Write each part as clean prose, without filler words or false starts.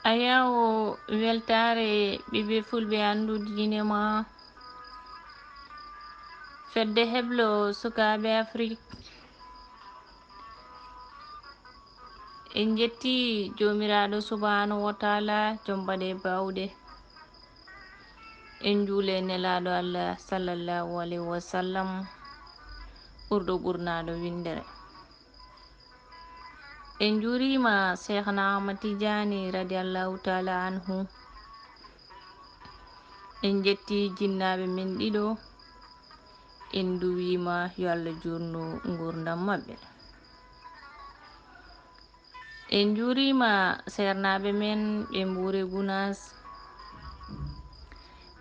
ayawo weltare ɓiɓɓe fulɓe andu diine ma fedde heblo sukaɓe afrique en jetti jomiraɗo subhanahu wa taala jombade bawɗe en juule nelaɗo allah sallallahu alayhi wa sallam ɓurɗo ɓurnaɗo windere en jurima cheikhna ahmad tidiani radiallahu taala anhu en jetti jinnaɓe men ɗiɗo en duwima yo allah jurnu gurdam maɓɓe en jurima sernaɓe men ɓe mbure gunas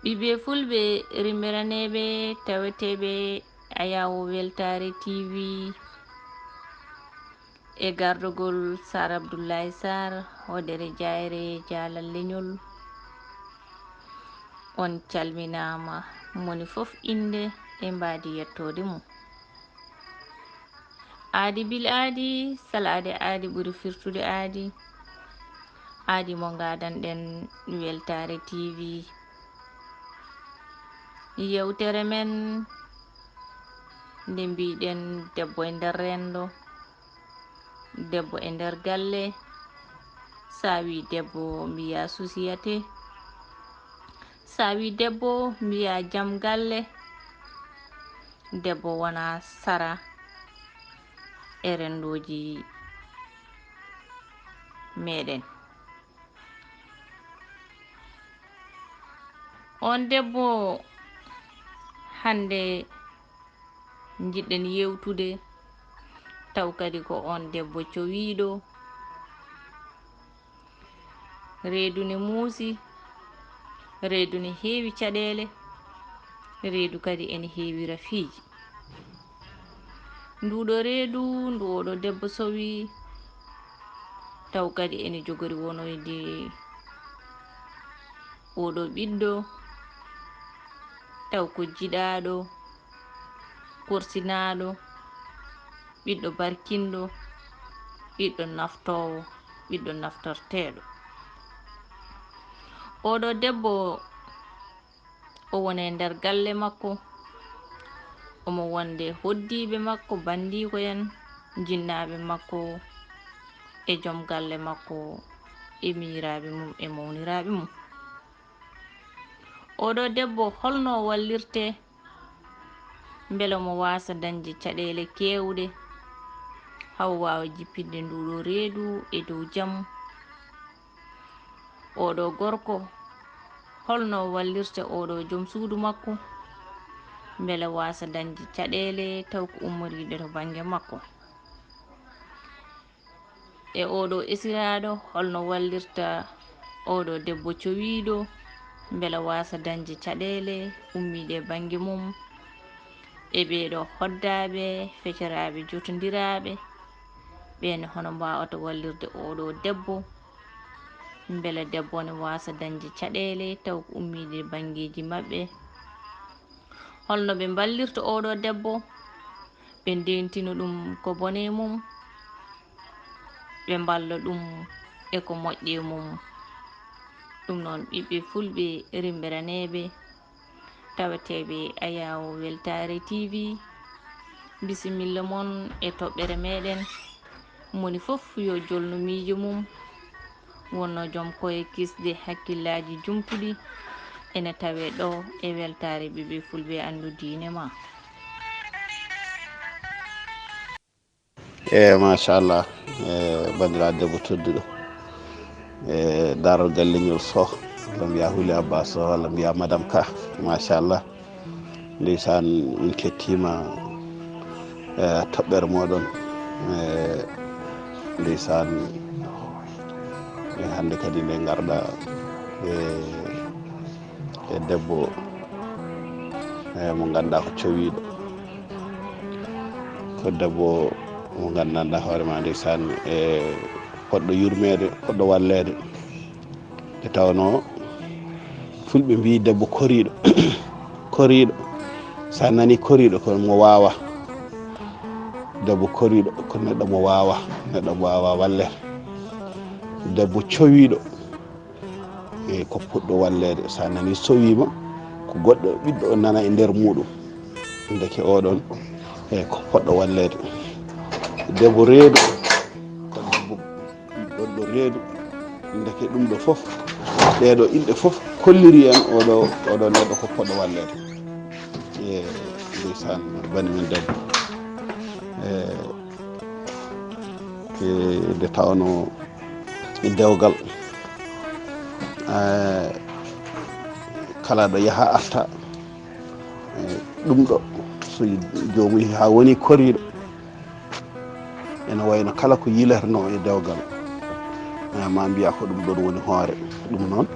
ɓiɓɓe fulɓe rimberaneɓe taweteɓe ayawo weltare tv e gardugol sar abdoullahi sar hoɗere jayre jalal leñol on calminama moni fof inde e mbadi yettode mum aadi bil aadi salade aadi ɓuri firtude aadi mo gadanɗen weltare tv yewtere men nde mbiɗen debbo e nder rendo debbo e nder galle sawi debbo mbiya susiyate sawi debbo mbiya jam galle debbo wona sara e rendoji meɗen on debbo hande jiɗɗen yewtude taw kadi ko on debbo cowiiɗo reedu ne muusi reedu ne heewi caɗele reedu kadi ene heewi rafiiji nduɗo reedu ndu oɗo debbo sowi taw kadi ene jogori wonoyde oɗo ɓiɗɗo taw ko jiɗaɗo korsinaɗo ɓiɗɗo barkinɗo ɓiɗɗo naftowo ɓiɗɗo naftorteɗo oɗo debbo o woni nder galle makko omo wonde hoddiɓe makko bandiko en jinnaɓe makko e joom galle makko e miñiraɓe mum e mawniraɓe mum oɗo debbo holno wallirte beele mo wasa dañde caɗele kewɗe haw wawa jippinde nduɗo reedu e dow jaam oɗo gorko holno wallirte oɗo joom suudu makko beele wasa dañde caɗele taw ko ummoriɗe to banggue makko e oɗo esiraɗo holno wallirta oɗo debbo cowiɗo beele wasa dañde caɗele ummiɗe banggue mum e ɓeɗo hoddaɓe feceraɓe jotodiraɓe ɓene hono mbawata wallirde oɗo debbo beele debbo ne wasa dañde caɗele taw ko ummiɗe banggueji mabɓe holno ɓe ballirta oɗo debbo ɓe ndentina ɗum ko bone mum ɓe mballa ɗum e ko moƴƴe mum ɗum noon ɓiɓɓe fulɓe rimberaneɓe tawateɓe ayawo weltare tv bisimilla moon e toɓɓere meɗen moni fof yo jolnu miijo mum wonno joom koye kisde hakkillaji jumtuɗi ene tawe ɗo e weltare ɓiɓɓe fulɓe andu diine ma machallah bandiraɗo debbo tedduɗo daral galleñol so walla mbiya Huli Abbas so walla mbiya madame Ka machallah ndeysan min kettima toɓɓere moɗon ndeysan hande kadi nde garɗa e debbo mo ganduɗa ko cowiɗo ko debbo mo gandanɗa hoorema ndeysan e poɗɗo yurmede poɗɗo wallede nde tawno fulɓe mbi debbo koriɗo koriɗo sa nani koriɗo ko mo wawa debbo koriɗo ko neɗɗo mo wawa neɗɗo mo wawa walle debbo cowiɗo ko puɗɗo wallede sa nani sowima ko goɗɗo ɓiɗɗo nana e nder muɗum deke oɗon ko poɗɗo wallede debbo reedu ko debbo gonɗo reedu deke ɗum ɗo foof ɗeɗo inɗe foof kolliri en oɗo neɗɗo ko poɗɗo wallede ndeysan bani men debbo nde tawno dewgal kala ɗo yaaha arta ɗum ɗo so jomum yeehi ha woni koriɗo ene wayno kala ko yilerno e dewgal ma mbiya ko ɗum ɗon woni hoore ɗum noon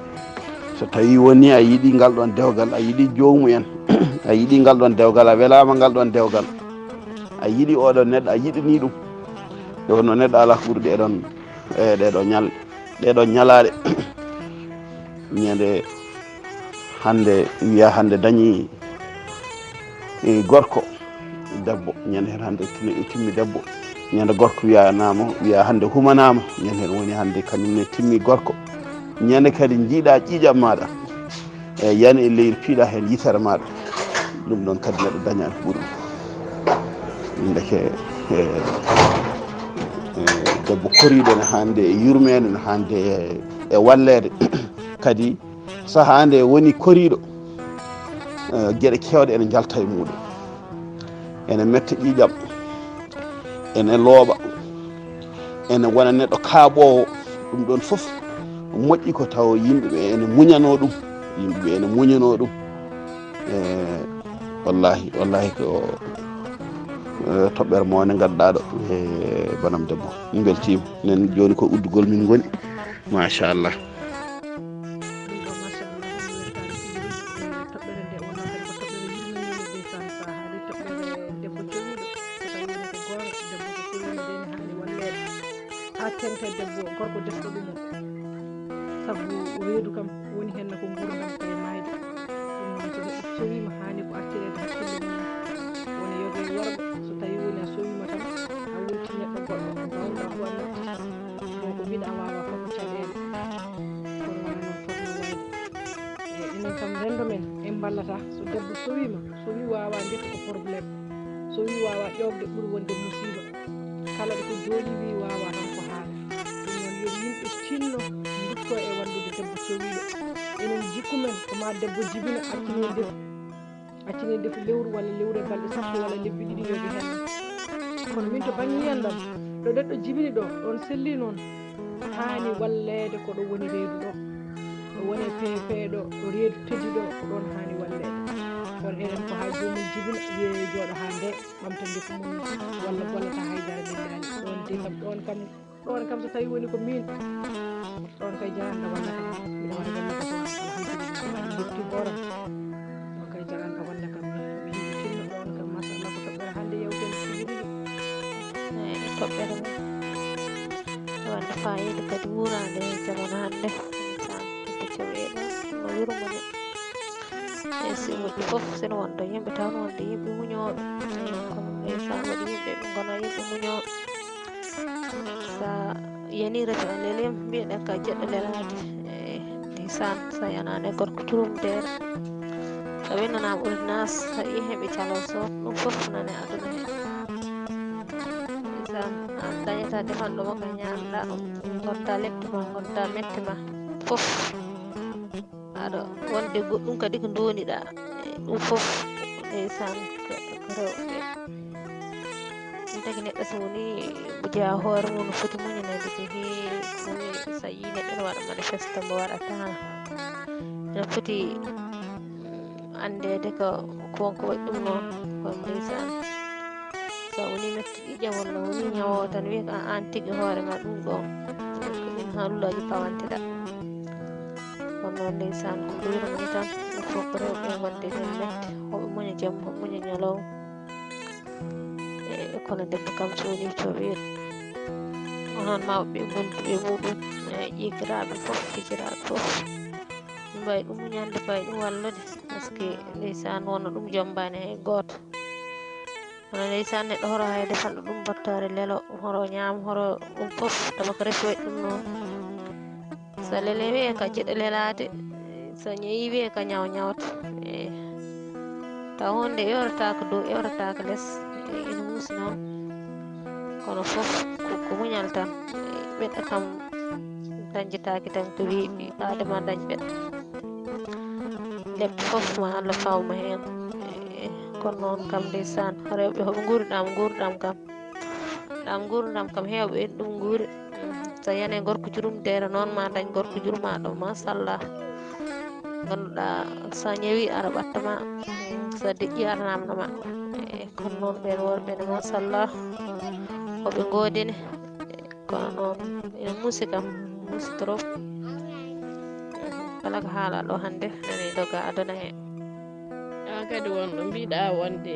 so tawi woni a yiiɗi ngal ɗon dewgal a yiiɗi jomumen a yiiɗi ngal ɗon dewgal a welama ngal ɗon dewgal a yiiɗi oɗon neɗɗo a yiɗani ɗum nde wonno neɗɗo ala ko ɓuuri ɗeɗon ñalaɗe ñande hande wiya hande dañi gorko debbo ñande hen hande timmi debbo ñande gorko wiya hande humanama ñande hen woni hande kañumne timmi gorko ñande kadi jiiɗa ƴiƴam maɗa yani e leydi piiɗa hen yitere maɗa ɗum ɗon kadi neɗɗo dañani ko ɓuuri ɗum deke debbo koriɗo ne hande e yurmede ne hande e wallede kadi sahande woni koriɗo gueɗe kewɗe ene jalta e muɗum ene metta ƴiƴam ene looɓa ene wona neɗɗo kaaɓowo ɗum ɗon foof moƴƴi ko taw yimɓeɓe ene muñano ɗum wallahi ko toɓɓere mawde gadduɗa ɗo banam debbo min beltima nen joni ko uddugol min goni machallah tente debbo gorko defto ɗum sabu reedu kam woni hen ko gurdam kay mayde ɗum noon so neɗɗo sowima hani ko accirede hakkille mum wona yoge worɓe so tawi woni a sowima tan a wonti neɗɗo goɗɗo gawɗa ko a natti bon ko mbiɗa wawa foof caɗele kono wona noon fotno wayde enen kam rendo men en ballata so debbo sowima sowi wawa def ko probléme sowi wawa ƴogde ɓuuri wonde musiba kala ɗo ko jooli wi wawa tan ko haala ɗum noon yo yimɓe tinno dutto e wallude debbo cowiɗo enen jikkumen koma debbo jibina accine defu lewru walla lewru e balɗe sappo walla lebbi ɗiɗi yogi hen kono min to banggue yiyandam ɗo neɗɗo jibini ɗo ɗon selli noon hani wallede ko ɗo woni reedu ɗo ɗo woni peepeɗo ɗo reedu teddi ɗo ko ɗon hani wallede kono enen ko ha jomum jibina wiye jooɗo ha nde ɓamta ndefu mum walla gollata haydara lillani ɗon kam so tawi woni ko min ɗon kay jaranɗo walla kam mbiɗa waɗa wallude ko alhamdulillah mbaɗi yetti horam ɗon kay jaranɗo walla kam mi yimɓe tinno ɗon kam machallah ko toɓɓere hande yewten tiguiri toɓɓere mum wande fayida kadi wurande jamanu hande insan debbo coweɗo no yurmone si moƴƴi foof sene wonda yimɓe taw no wonde yimɓe muñoɓe kono insan waɗi yimɓe ɓe gona yimɓe muñoɓe sa yani refe a lelem mbiyeɗen ka jeɗɗo lelade insan sa yanani gorko curum dere sa winnanama ordonnance sa yi heɓe calo sot ɗum foof nane aduna he insan an dañata defanɗo ma ka ñamɗa gonta lepti ma gonta metti ma foof aɗa wonde goɗɗum kadi ko doniɗa ɗum foof insan ko rewɓe ɗum tagi neɗɗo so woni jeeya hoore mum no foti muñanede ko heewi woni sa yi neɗɗo ne waɗa manifeste mo waɗata ene foti andede ko wonko waɗi ɗum noon kono ndeysan sa woni metti ƴiƴam walla woni ñawowo tan wiya ko an tigui hoorema ɗum ɗon ko ɗin haalullaji pawanteɗa kono noon ndeysan ko ɓuyrani tan ɗum fof ko rewɓe gonde nen metti hoɓe muña jamma hoɓe muña ñalawma kono debbo kam so woni cowiɗo onon mawɓe gonduɓe muɗum ƴigiraɓe foof fijiraɓe foof ɗum mbawi ɗum muñande mbawi ɗum wallude par ce que ndeysan wonno ɗum jombani hay goto kono ndeysan neɗɗo horo hay defanɗo ɗum battore leelo horo ñaama horo ɗum foof tawa ko resi waɗi ɗum noon so lele wi'e ka geɗe lelaade so ñeyi wi'e ka ñaw ñawta taw hunde ƴewrata ko dow ƴewrata ko less ina muusi noon kono fof ko muñal tan ɓeɗɗo kam dañjitaaki tan ko weeɓi adama dañ ɓeɗɗo leɓɓe fof ma Allah fawma heen kono noon kam ndeysaan rewɓe hoɓe nguurɗam kam heewɓe en ɗum nguuri so yane gorko jurumdere noon ma dañ gorko jurmaɗo machallah ganduɗa sa ñawi ara ɓattama so deƴƴi ara namdoma kono noon ɓen worɓe ne machallah hoɓe godine kono noon ene muusi kam muusi trop kala ko haala ɗo hannde nani doga aduna he kadi wonɗo mbiɗa wonde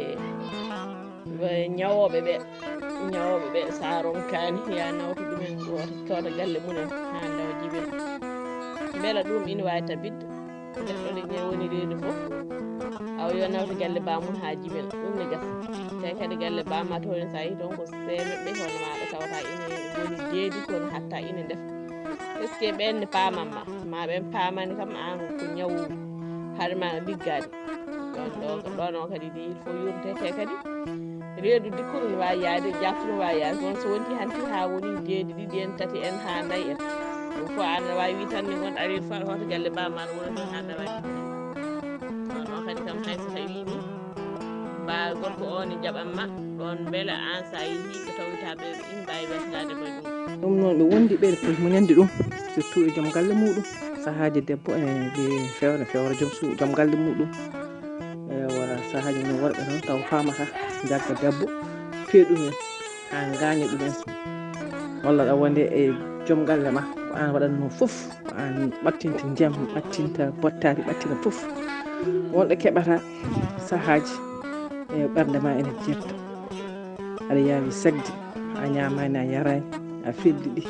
ñawoɓe ɓe sa ronkani ya nawta ɗumen cooda galle munen ha dawa jibina beela ɗum ina wawi tabidde defɗo nde woni reedu fof aw yo nawta galle bamum ha jibina ɗum ne gasa te kadi galle bamma toon sa yi toon ko semeɓe hono maɗa tawata ina woni deedi kono hatta ina defa est ce que ɓenne pamanma ma ɓen pamani kam an ko ñawu haɗema liggade ɗon o kadi il faut yurtete kadi reedu dikkuru ne wawi yaade jaftu ne wawi yaade won so wonti hanti ha woni deedi ɗiɗi en tati en ha nayyi en ɗum fo an ne wawi wi tan ni gonɗa reedu fa hoto galle bamma no woni ha dawa ɗon o kadi kam hayso tawi ni ba gorko o ne jaɓanma ɗon beele an sa yeehi ko tawitaɓe ina mbawi weltanade koye ɗum ɗum noon ɓe wondi ɓe fof muñandi ɗum surtout e joom galle muɗum sahaji debbo e fewre joom galle muɗum ewa sahaji no worɓe noon taw famata jagga debbo feeɗumen ha gaña ɗumen walla ɗa wonde e joom galle ma ko an waɗatno foof ko an ɓattinta ndiyam ɓattinta bottari ɓattina foof wonɗo keɓata sahaji e ɓerde ma ene jetta aɗa yaawi segde a ñamani a yarani a felliɗi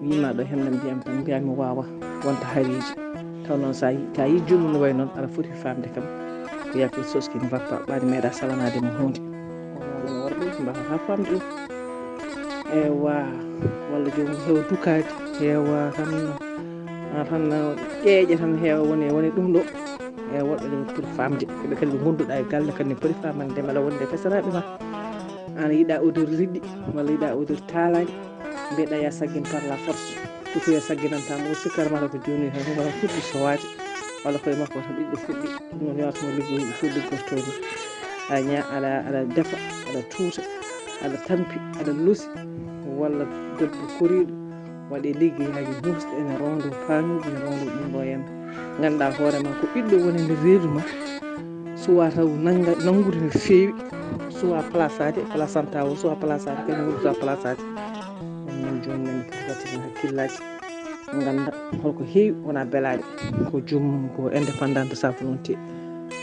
wima ɗo henna mbiyam tan mbiyami wawa wonta hariji taw noon sa yi jomum no way noon aɗa foti famde kam ko yakko soski ne bappa ɓaade meeɗa salanade mo hunde onono worɓe mbawata famde ɗum ewa walla jomum heewa dukade heewa tan ƴeeƴe tan heewa woni ɗum ɗo e worɓe ɗo poti famde ɓe kadi ɓe gonduɗa e galle kadi ne poti famande mbeɗa wonde fesaraɓe ma an yiiɗa odeur riɗɗi walla yiiɗa odeur talani mbiyeɗa ya saggin par la force kutoya sagginantama o sikkata mata ko joni tan wala fuɗɗi sowade walla koye makko tan ɓiɗɗo fuɗɗi ɗum noon yawatamo liggoyi ɗo fof liggortoni aɗa defa aɗa tuuta aɗa tampi aɗa loosi walla debbo koriɗo waɗe liggeyaji musɗe ene rondo pañuɗi ene rondo ɗum ɗo henna ganduɗa hoorema ko ɓiɗɗo woni nder reedu ma suwa taw nangude no feewi suwa placade placenta o suwa placade kadi nangude suwa placade min joni men foti wattiden hakkillaji ganda holko heewi wona belade ko joomum ko indépendant de sa volonté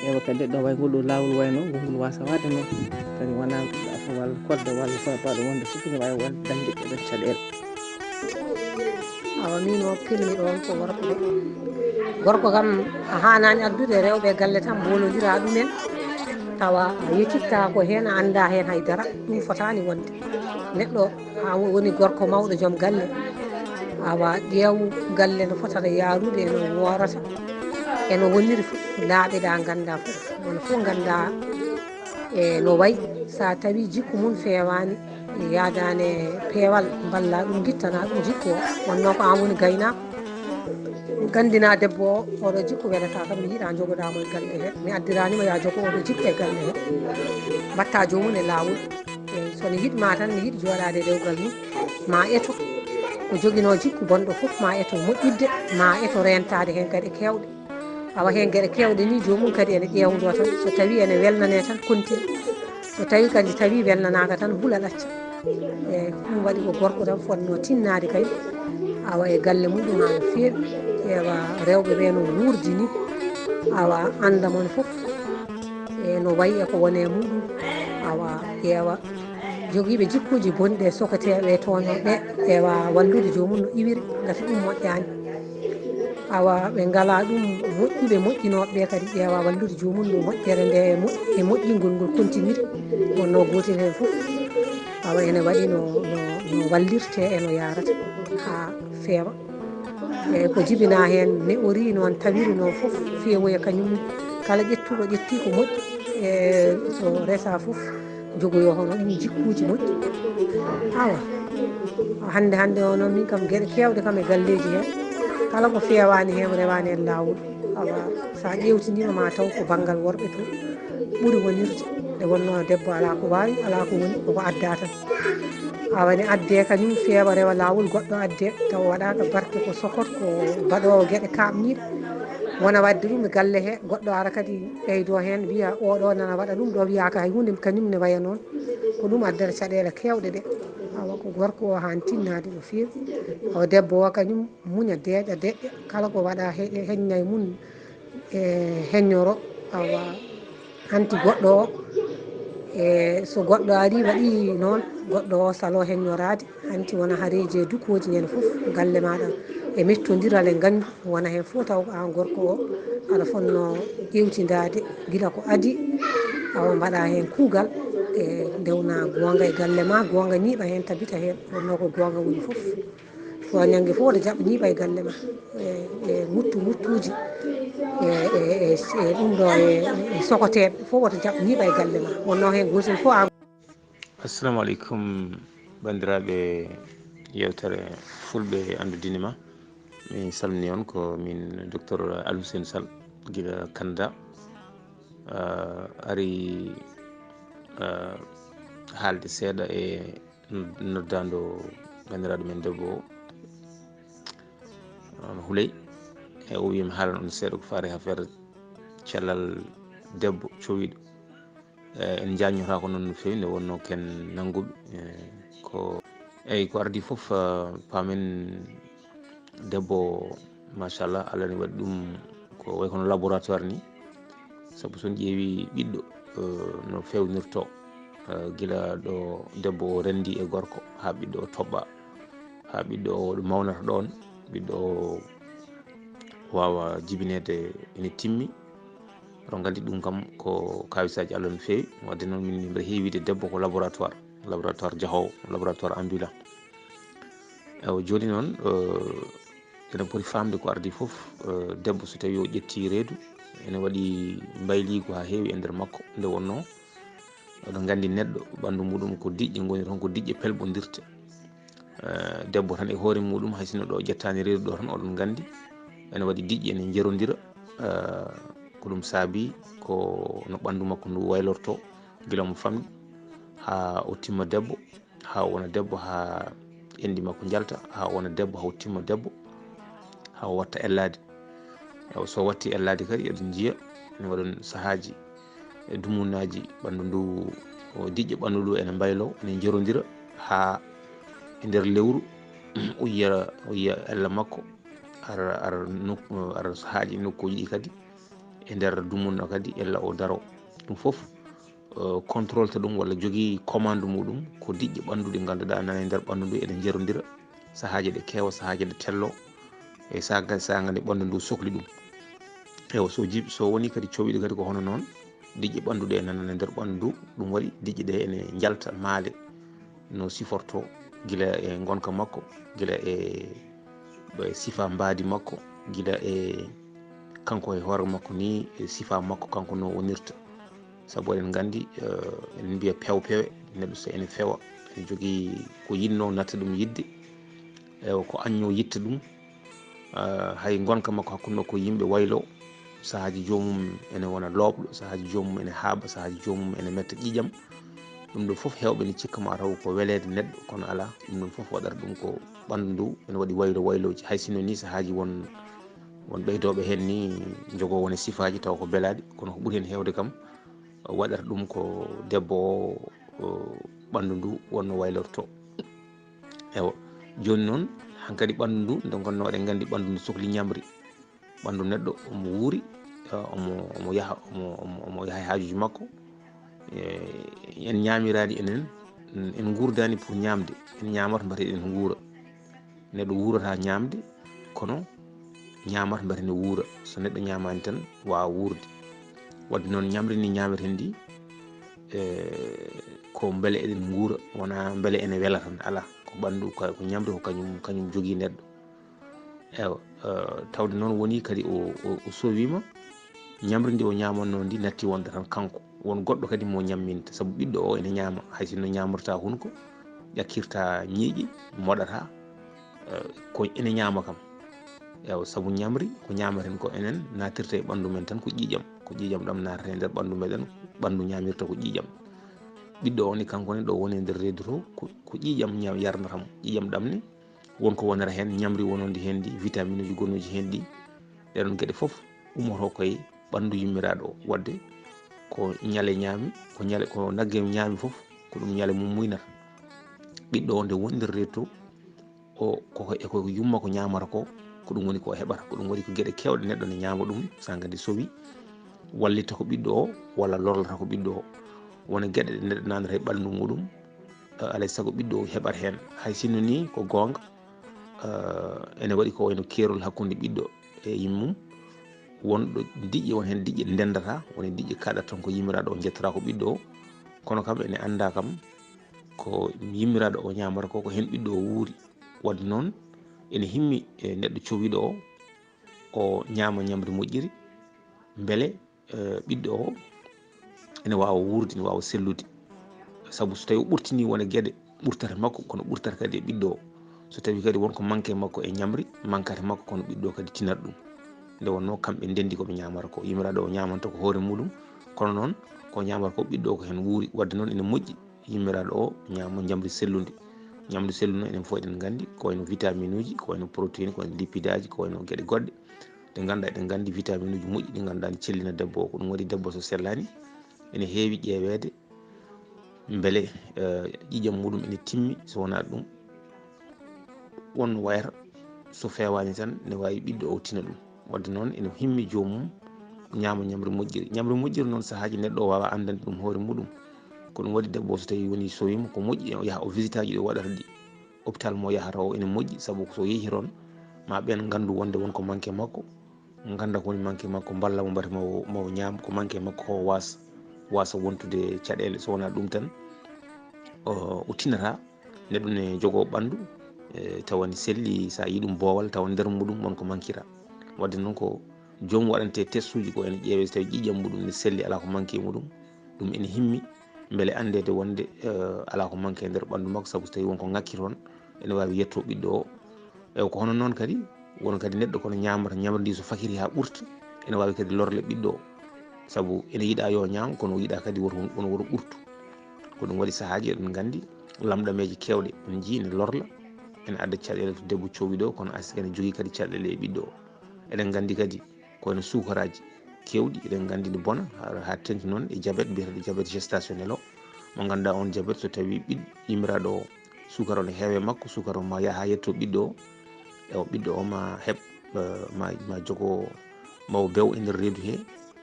ewa kadi ɗo way ngol ɗo lawol wayno ngol wasa wadde noon kadi wona afa walla kodde walla baɗo wonde fof ne wawi wonde dañde ɗeɗon caɗele awa min o pilmi ɗon ko worɓe ɓe gorko kam a hanani addude rewɓe galle tan bolodira ɗumen tawa a yettitta ko hen a anda hen haydara ɗum fotani wonde neɗɗo ha woni gorko mawɗo joom galle awa ƴeew galle no fotata yarude eno worata eno woniri fof laaɓe ɗa ganda fof wona fof ganda e no wayi sa tawi jikku mum fewani yadane peewal balla ɗum guittana ɗum jikku o wonno ko an woni gaynako gandina debbo o oɗo jikku welata kam mi yiiɗa jogoɗamo e galle he mi addiranimo ya jogo oɗo jikku e galle he mbatta jomum e lawol eyyi sono yiɗma tan ne yiiɗi joɗade e dewgal mum ma eto ko joguino jikku bonɗo foof ma eto moƴƴidde ma eto rentade hen kadi kewɗe awa hen gueɗe kewɗe ni jomum kadi ene ƴewdo tan so tawi ene welnane tan kontina so tawi kadi tawi welnanaka tan huula ɗacca eyyi ɗum waɗi ko gorko tan fonno tinnade kay awa e galle muɗum ha no feewi ewa rewɓe ɓe no wurdini awa anda moon foof e no wayi e ko wone muɗum awa ƴeewa joguiɓe jikkuji bonɗi e soketeɓe e toñoɓe ewa wallude jomum no iwiri gati ɗum moƴƴani awa ɓe ngala ɗum moƴƴuɓe moƴƴinoɓe kadi ƴeewa wallude jomum no moƴƴere nde e moƴƴingol ngol continue wonno gotel hen foof awa ene waɗi no wallirte eno yarata ha feewa ko jibina hen ne ori noon tawiri noon fof feewoya kañum kala ƴettuɗo ƴetti ko moƴƴi so resa fof jogoyo hono ɗum jikkuji moƴƴi awa hande o noon min kam gueɗe kewɗe kam e galleji he kala ko fewani hen rewani e lawol awa sa ƴewtidima ma taw ko banggal worɓe to ɓuuri wonirde nde wonno debbo ala ko wawi ala ko woni koko adda tan awa ne adde kañum feewa rewa lawol goɗɗo adde taw waɗaka barke ko sokot ko mbaɗowo gueɗe kamniɗe wona wadde ɗum e galle he goɗɗo ara kadi ɓeydo hen wiya oɗo nana waɗa ɗum ɗo wiyaka hay hunde kañum ne waya noon ko ɗum addata caɗele kewɗe ɗe awa ko gorko o han tinnade no fewi o debbo o kañum muña deeƴa deƴƴa kala ko waɗa heñña e mum e heññoro awa hanti goɗɗo o so goɗɗo ari waɗi noon goɗɗo o salo heññorade hanti wona haareji e dukoji ñande foof galle maɗa e mettodiral e gandu wona hen fo taw an gorko o aɗa fonno ƴewtidade guila ko aadi awa mbaɗa hen kuugal e dewna gonga e galle ma gonga ñiiɓa hen tabita hen wonno ko gonga woni foof soñanggue fo oto jaaɓ ñiiɓa e galle ma e muttuji e ɗum ɗo e sokoteɓe fof woto jaaɓ ñiiɓa e galle ma wonno hen gotel fo an. assalamu aleykum bandiraɓe yewtere fulɓe andudinima min salmini on ko min docteur Alhousseyne Sall guila Canada ari haalde seeɗa e noddando bandiraɗo men debbo Houleye e o wiyami haalan on seeɗa ko faari affaire cellal debbo cowiɗo en jaññota ko noon no fewi nde wonno ken nannguɓe ko eyyi ko ardi foof pamen debbo machallah Allah ne waɗi ɗum ko way kono laboratoire ni saabu son ƴeewi ɓiɗɗo no fewnirto guila ɗo debbo o rendi e gorko ha ɓiɗɗo o toɓɓa ha ɓiɗɗo o ɗo mawnata ɗon ɓiɗɗo o wawa jibinede ene timmi oɗon gandi ɗum kam ko kawisaji Allah no fewi wadde noon min mbiɗa heewide debbo ko laboratoire jahowo laboratoire ambulant eyi joni noon ene poti famde ko ardi foof debbo so tawi o ƴetti reedu ene waɗi mbayligo ha heewi e nder makko nde wonno oɗon gandi neɗɗo ɓandu muɗum ko diƴƴe goni toon ko diƴƴe pelɓodirte debbo tan e hoore muɗum hay sinno ɗo ƴettani reedu ɗo tan oɗon gandi ene waɗi diƴƴe ene jerodira ko ɗum saabi ko no ɓandu makko ndu waylorto gila mo famɗi ha o timma debbo ha o wona debbo ha endi makko jalta ha o wona debbo ha o timma debbo ha o watta ellade so watti ellade kadi eɗen jiiya ene waɗon sahaji e dumunaji ɓandu ndu diƴƴe ɓandu ndu ene mbaylo ene jerodira ha e nder lewru o yiya ella makko ara haaƴi nokkuji ɗi kadi e nder dumunna kadi ella o daro ɗum foof contrôle ta ɗum walla jogui commande muɗum ko diƴƴe ɓanduɗe ganduɗa nana e nder ɓandu ndu eɗen jerodira sahaji ɗe keewa sahaji ɗe tello e saga nde ɓandu ndu sohli ɗum ewa so woni kadi cowiɗo kadi ko hono noon diƴƴe ɓanduɗe nana e nder ɓandu ndu ɗum waɗi diƴƴe ɗe ene jalta maale no siforto guila e gonka makko guila e sifa mbadi makko guila e kanko e hoore makko ni e sifa makko kanko no wonirta saabu eɗen gandi eɗen mbiya pew pewe neɗɗo so ene fewa ene jogui ko yinno natta ɗum yidde ewa ko anño yitta ɗum hay gonka makko hakkude makko yimɓe waylo sahaji jomum ene wona lobɗo sahaji jomum ene haaɓa sahaji jomum ene metta ƴiƴam ɗum ɗo foof hewɓe ne cikka ma taw ko welede neɗɗo kono ala ɗum ɗon foof waɗata ɗum ko ɓandu ndu ene waɗi wayloji hay sinno ni sahaji won ɓeydoɓe hen ni jogo wone sifaji taw ko beelaɗi kono ko ɓuuri hen hewde kam waɗata ɗum ko debbo o ɓandu ndu wonno waylorto ewa joni noon hankkadi ɓandu ndu nde gonno eɗen gandi ɓandu ndu sohli ñamri ɓandu neɗɗo omo wuuri omo yaha e hajuji makko en ñamirani enen en gurdani pour ñamde en ñamata mbate eɗen guura neɗɗo wurata ñamde kono ñamata mbate ne wuura so neɗɗo ñamani tan wawa wurde wadde noon ñamri ni ñameten ndi ko beele eɗen guura wona beele ene weela tan ala ko ɓandu ko ñamde ko kañum jogui neɗɗo ewa tawde noon woni kadi o sowima ñamri ndi o ñamanno ndi natti wonde tan kanko won goɗɗo kadi mo ñamminta saabu ɓiɗɗo o ene ñaama hay sinno ñamorta hunko ƴakkirta ñiiƴe moɗata ko ene ñaama kam ewa saabu ñamri ko ñamaten ko enen natirta e ɓandu men tan ko ƴiƴam ɗam natata e nder ɓandu meɗen ɓandu ñamirta ko ƴiƴam ɓiɗɗo o ni kankone ɗo woni e nder reedu to ko ƴiƴam yarnatamo ƴiƴam ɗam ne wonko wonata hen ñamri wonodi hen ndi vitamine uji gonnuji hen ɗi ɗeɗon gueɗe foof ummoto koye ɓandu yummiraɗo o wadde ko ñale ñaami ko nagge ñaami foof ko ɗum ñale mum muynata ɓiɗɗo o nde woni nder reedu to o koko yumma ko ñamata ko ɗum woni ko heɓata ko ɗum waɗi ko gueɗe kewɗe neɗɗo ne ñama ɗum sa gandi sowi wallita ko ɓiɗɗo o walla lorlata ko ɓiɗɗo o wona gueɗe ɗe neɗɗo nanata e ɓalndu muɗum alay saago ɓiɗɗo o heɓat hen hay sinno ni ko gonga ene waɗi ko wayno keerol hakkude ɓiɗɗo e yimmum wonɗo diƴƴe won hen diƴƴe ɗe ndendata woni diƴƴe kaɗata tan ko yimmiraɗo o jettata ko ɓiɗɗo o kono kam ene anda kam ko yimmiraɗo o ñamata ko hen ɓiɗɗo o wuuri wadde noon ene himmi e neɗɗo cowiɗo o ñama ñamri moƴƴiri beele ɓiɗɗo o ene wawa wurde ene wawa sellude saabu so tawi o ɓurtini wona gueɗe ɓurtata makko kono ɓurtata kadi e ɓiɗɗo o so tawi kadi wonko manque makko e ñamri manquata makko kono ɓiɗɗo kadi tinat ɗum nde wonno kamɓe ndendi koɓe ñamata ko yimmiraɗo o ñamanta ko hoore muɗum kono noon ko ñamata ko ɓiɗɗo o ko hen wuuri wadde noon ene moƴƴi yimmiraɗo o ñama ñamri sellude ñamdu sellude noon enen foof eɗen gandi ko wayno vitamine uji ko wayno protéine ko wayno lipide aji ko wayno gueɗe goɗɗe ɗe ganduɗa eɗen gandi vitamine uji moƴƴi ɗi ganduɗa ne cellina debbo o ko ɗum waɗi debbo so sellani ene heewi ƴeewede beele ƴiƴam muɗum ene timmi so wona ɗum wonno wayata so fewani tan ne wawi ɓiɗɗo o tina ɗum wadde noon ene himmi jomum ñama ñamri moƴƴiri noon saahaji neɗɗo o wawa andande ɗum hoore muɗum ko ɗum waɗi debbo so tawi woni sowima ko moƴƴi o yaaha o visite aji ɗi o waɗata ɗi hôpital mo yahata o ene moƴƴi saabu so yeehi toon ma ɓen gandu wonde wonko manque makko ganda ko woni manque makko ballamo mbati mawo ñaam ko manque makko ko wasa wontude caɗele so wona ɗum tan o tinata neɗɗo ne jogo ɓandu tawa ne selli sa yi ɗum boowal tawa nder muɗum wonko manquira wadde noon ko jomum waɗante test uji ko ene ƴeewe so tawi ƴiƴam muɗum ne selli ala ko manque muɗum ɗum ene himmi beele andede wonde ala ko manque e nder ɓandu makko saabu so tawi wonko ngakki toon ene wawi yetto ɓiɗɗo o eyi ko hono noon kadi won kadi neɗɗo kono ñamata ñamri ndi so fakiri ha ɓurta ene wawi kadi lorle ɓiɗɗo o saabu ene yiiɗa yo ñaam kono yiiɗa kadi woto ɓurtu ko ɗum waɗi saahaji eɗen gandi lamɗameji kewɗe en jii ne lorla ene adda caɗele to debbo cowiɗo kono asika ene jogui kadi caɗele e ɓiɗɗo o eɗen gandi kadi ko wayno sukaraji kewɗi eɗen gandi ne boona ha tengti noon e diabète biyeteɗo diabète gestationnel o mo ganduɗa on diabète so tawi yimmiraɗo o sukara o ne heewe makko sukara o ma yaaha ha yetto ɓiɗɗo o ewa ɓiɗɗo o ma heeɓ ma jogo mawo bew e nder reedu he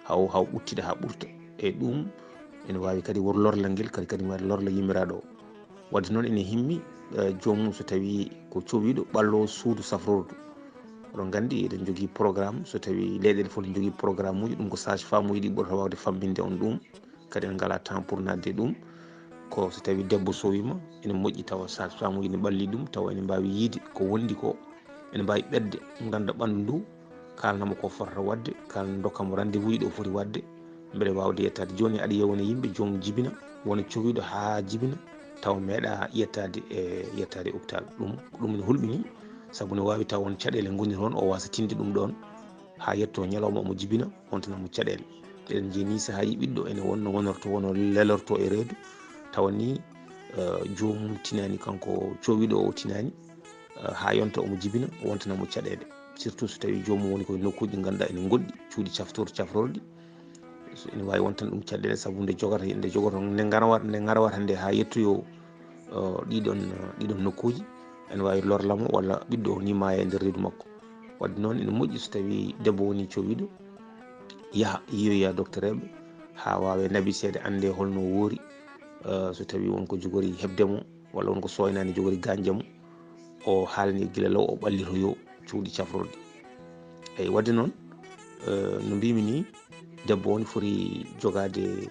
haw ɓuttida ha ɓurta e ɗum ene wawi kadi wor lorlal nguel kadi wawi lorla yimmiraɗo o wadde noon ene himmi jomum so tawi ko cowiɗo ɓallo suudu safrordu oɗon gandi eɗen jogui programme so tawi leyɗele foof ne jogui programme uji ɗum ko sage femme uji ɗi ɓurata wawde famminde on ɗum kadi en ngala temps pour nadde e ɗum ko so tawi debbo sowima ene moƴƴi tawa sage femme uji ne ɓalli ɗum tawa ene mbawi yiide ko wondi ko ene mbawi ɓedde ganda ɓandu ndu kalnamo ko fotata wadde dokkamo rendez-vous ji ɗo foti wadde beele wawde yettade joni aɗa yewna yimɓe jomum jibina wona cowiɗo ha jibina taw meeɗa yettade hôpital ɗum ne hulɓini saabu ne wawi taw won caɗele goni toon o wasa tinde ɗum ɗon ha yetto ñalawma omo jibina on tanamo caɗele eɗen jeeni saahaji ɓiɗɗo ene wonno wonorto wono lelorto e reedu tawa ni jomum tinani kanko cowiɗo o tinani ha yonta omo jibina wontanamo caɗele surtout so tawi jomum woni koye nokkuji ɗi ganduɗa ene goɗɗi cuuɗi caftorɗi ene wawi wontan ɗum caɗele saabu nde jogoto nde garawata nde ha yettoyo ɗiɗon nokkuji ene wawi lorlamo walla ɓiɗɗo o ni maya e nder reedu makko wadde noon ene moƴƴi so tawi debbo woni cowiɗo yaaha yiyoya docteur eɓe ha wawe nabisede ande holno woori so tawi wonko jogori hebdemo walla wonko soynani jogori ganjamo o haalni guila law o ɓallitoyo cuuɗi cafrorɗi eyyi wadde noon no mbimi ni debbo on foti jogade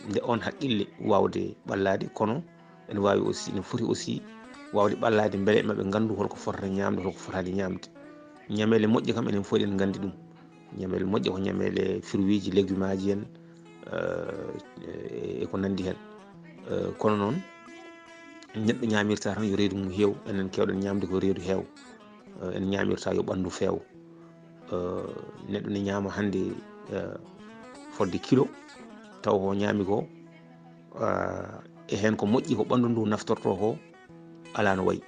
nde on haqqille wawde ɓallade kono ene wawi aussi ene foti aussi wawde ɓallade beele maɓe gandu holko fotata ñamde holko fotani ñamde. ñamele moƴƴe kam enen fof eɗen gandi ɗum. ñamele moƴƴe ko ñamele fruit ji légume aji en e ko nandi hen. Kono noon neɗɗo ñamirta tan yo reedu mum heew. Enen kewɗen ñamde ko reedu heew. En ñamirta yo ɓandu feew. Neɗɗo ne ñama hande fodde kilo taw ko ñami ko e hen ko moƴƴi ko ɓandu ndu naftorto ko ala no wayi.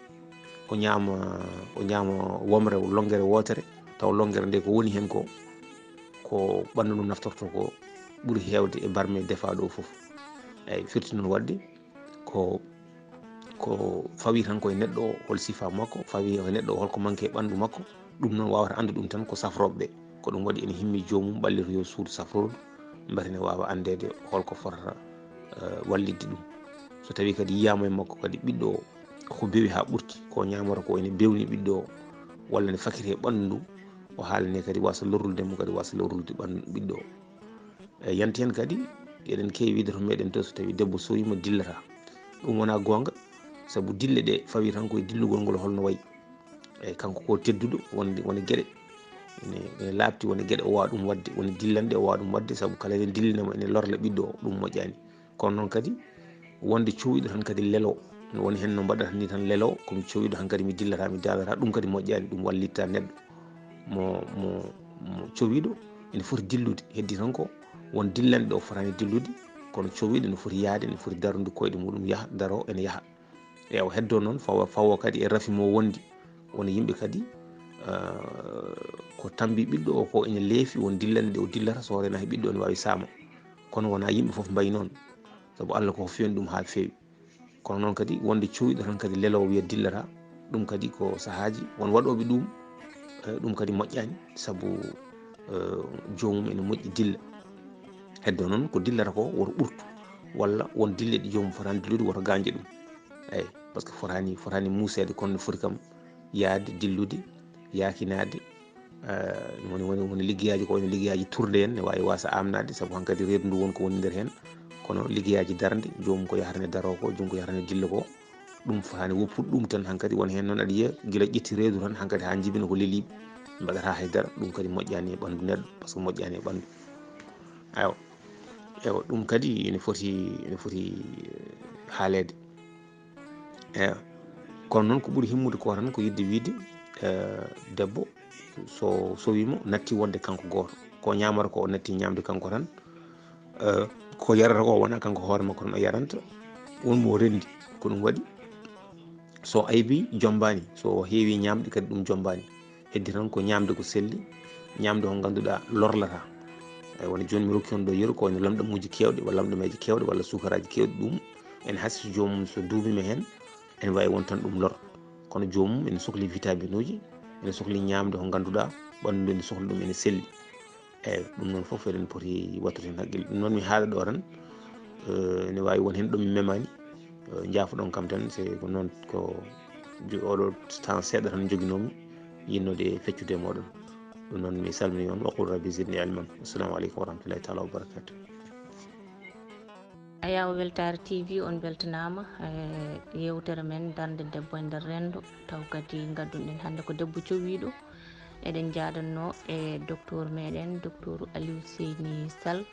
O ñama womre longere wotere taw longere nde ko woni hen ko ɓandu ndu naftorto ko ɓuuri hewde e barme defaɗo foof. Eyyi firti noon wadde ko fawi tan koye neɗɗo o hol sifa makko, fawi e neɗɗo o holko manque e ɓandu makko. ɗum noon wawata ande ɗum tan ko safroɓeɓe. Ko ɗum waɗi ene himmi jomum ɓallito yo suudu safrodu mbete ne wawa andede holko fotata wallidde ɗum. So tawi kadi yiyama e makko kadi ɓiɗɗo o ko bewi ha ɓurti ko ñamata ko ene bewni ɓiɗɗo o walla ne fakiri e ɓandu ndu o haalane kadi wasa lorrudemo kadi wasa lorrude ɓiɗɗo o. Eyyi yanti hen kadi eɗen kewi wiide to meɗen to so tawi debbo sowima dillata. ɗum wona gonga saabu dille ɗe fawi tan koye dillugol ngol holno wayi. Eyyi kanko ko tedduɗo wona gueɗe ene labti wona gueɗe o wawa ɗum wadde wona dillanɗe o wawa ɗum wadde saabu kala ene dillinamo ene lorla ɓiɗɗo o ɗum moƴƴani. Kono noon kadi wonde cowiɗo tan kadi lelo woni hen no mbaɗata ni tan lelo komi cowiɗo hankadi mi dillata mi dadata ɗum kadi moƴƴani. Ɗum wallitta neɗɗo mo cowiɗo ene foti dillude heddi tan ko won dillanɗe o fotani dillude kono cowiɗo ne foti yaade ne foti darude koyɗe muɗum yaaha daro ene yaaha. E o heddo noon fawo kadi e rafi mo wondi wona yimɓe kadi ko tambi ɓiɗɗo o ko ene leefi won dillanɗe ɗe o dillata so rena he ɓiɗɗo o ne wawi saama. Kono wona yimɓe foof mbayi noon saabu Allah koko fewani ɗum ha fewi. Kono noon kadi wonde cowiɗo tan kadi lelowo wiya dillata ɗum kadi ko sahaji won waɗoɓe ɗum ɗum kadi moƴƴani saabu jomum ene moƴƴi dilla. Heddo noon ko dillata ko woto ɓurtu walla won dille ɗe jomum fotani dillude woto ganje ɗum. Eyyi par ce que fotani musede kono ne foti kam yaade dillude yakinade woni liggueyaji ko woni liggueyaji turde en ne wawi wasa amnade saabu hankkadi reedu ndu wonko woni nder hen. Kono liggueyaji darde jomum ko yahata ne daro ko jomum ko yahata ne dilla ko ɗum fotani woppude ɗum tan hankkadi won hen noon aɗa yiiya guila ƴetti reedu tan hankkadi ha jibina ko leeliɓe mbaɗata haydara ɗum kadi moƴƴani e ɓandu neɗɗo par ce que moƴƴani e ɓandu. Eywa ɗum kadi ene foti haalede. Eywa kono noon ko ɓuuri himmude ko tan ko yidde wiide debbo so sowima natti wonde kanko goto ko ñamata ko o natti ñamde kanko tan. Ko yarata ko wona kanko hoore makko tan o yaranta wonmo rendi ko ɗum waɗi so aybi jombani so heewi ñamde kadi ɗum jombani. Heddi tan ko ñamde ko selli ñamde ko ganduɗa lorlata. Wona joni mi rokki on ɗo yeeru ko wayno lamɗamuji kewɗe walla lamɗameji kewɗe walla sukaraji kewɗi ɗum ene haasi so jomum so duumima hen ene wawi won tan ɗum lor. Kono jomum ene sohli vitamine uji ene sohli ñamde ko ganduɗa ɓandu ndu ene sohli ɗum ene selli. Eyyi ɗum noon foof eɗen poti wattude hen haqqille. Ɗum noon mi haala ɗo tan ne wawi won hen ɗomi memani jaafoɗon kam tan c'est ko noon ko oɗo temps seeɗa tan joguinomi yinnode feccude e moɗon. ɗum noon mi salmini on waqul rabbi zidni ilman. Assalamu aleykum wa rahmatullahi taala wa barakatuh. Ayaw Weltare TV on beltanama yewtere men darde debbo e nder rendo taw kadi gadduɗen hande ko debbo cowiɗo. Eɗen jadanno e docteur meɗen docteur Aliou Seyni Sall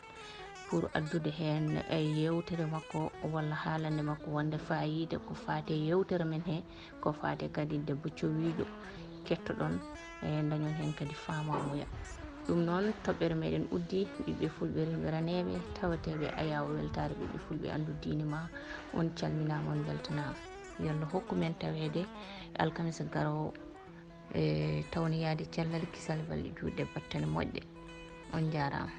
pour addude hen e yewtere makko walla haalande makko wonde fayida ko fate yewtere men he ko fate kadi debbo cowiɗo kettoɗon e dañon hen kadi famamuya. ɗum noon toɓɓere meɗen uddi ɓiɓɓe fulɓe rimɓeraneɓe tawateɓe Ayaw Weltare ɓiɓɓe fulɓe andu diine ma on calminama on beltanama. Yallah hokku men tawede alkamisa garowo tawne yaade cellal kisal balɗe juuɗe battane moƴƴe on jarama.